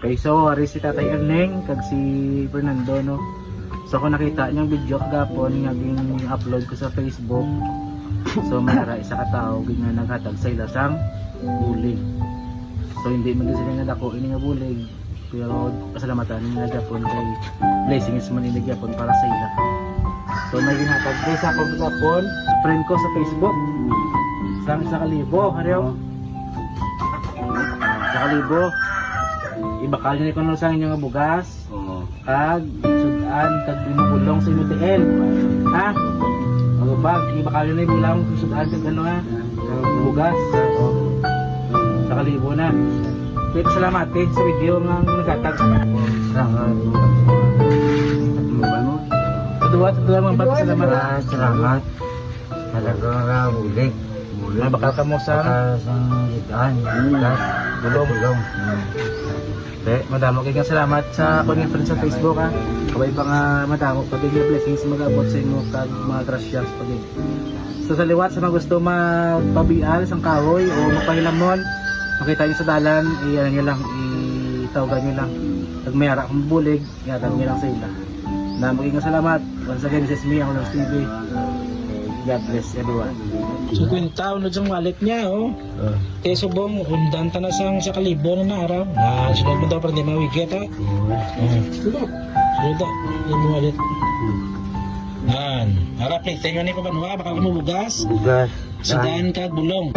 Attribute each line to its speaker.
Speaker 1: Okay, so ari si Tatay Erneng kag si Fernando no. So ako nakita niyang video kagapon nga upload ko sa Facebook. So mayara isa ka tao nga naghatag sa ilasang bulig. So hindi man sila nga dako ini nga bulig, pero pasalamatan nila gapon kay blessings man ini gapon para sa ila. So may ginhatag kay sa ako gapon, friend ko sa Facebook. Sang sa kalibo, hariyo. Sa kalibo. Ibakal niya ko sa inyo nga bugas. Oo. Kag sudan kag binulong sa UTL. Ha? Ang bag ibakal niya bulang sudan kag ano ha? Bugas. Sa kalibo na. Kaya salamat sa video nga nagtatag.
Speaker 2: Salamat.
Speaker 1: Tuwa mga bata salamat.
Speaker 2: Salamat. Talaga bulig.
Speaker 1: Bakal ka mo sa
Speaker 2: sudan. Bulong.
Speaker 1: Madamo kay salamat sa pag-friend sa Facebook ha. Kabay pa nga madamo pag blessings mag-abot sa inyo kag mga gracias pag. So sa liwat sa mga gusto magpabial sang kahoy o magpahilamon, makita niyo sa dalan, iyan niyo lang, itawagan niyo lang. Pag mayara kung bulig, ihatag niyo lang sa ila. Na maging salamat. Once again, this is me, ako lang TV. God bless everyone. So kwenta unod sa wallet niya oh. Kaya subong undan ta na sang sa kalibo na araw. Na sunod mo daw para di mawigit ha. Sunod daw yung wallet. Harap ni tayo ni pa ba baka mo bugas.
Speaker 2: Bugas.
Speaker 1: Sudan kag bulong.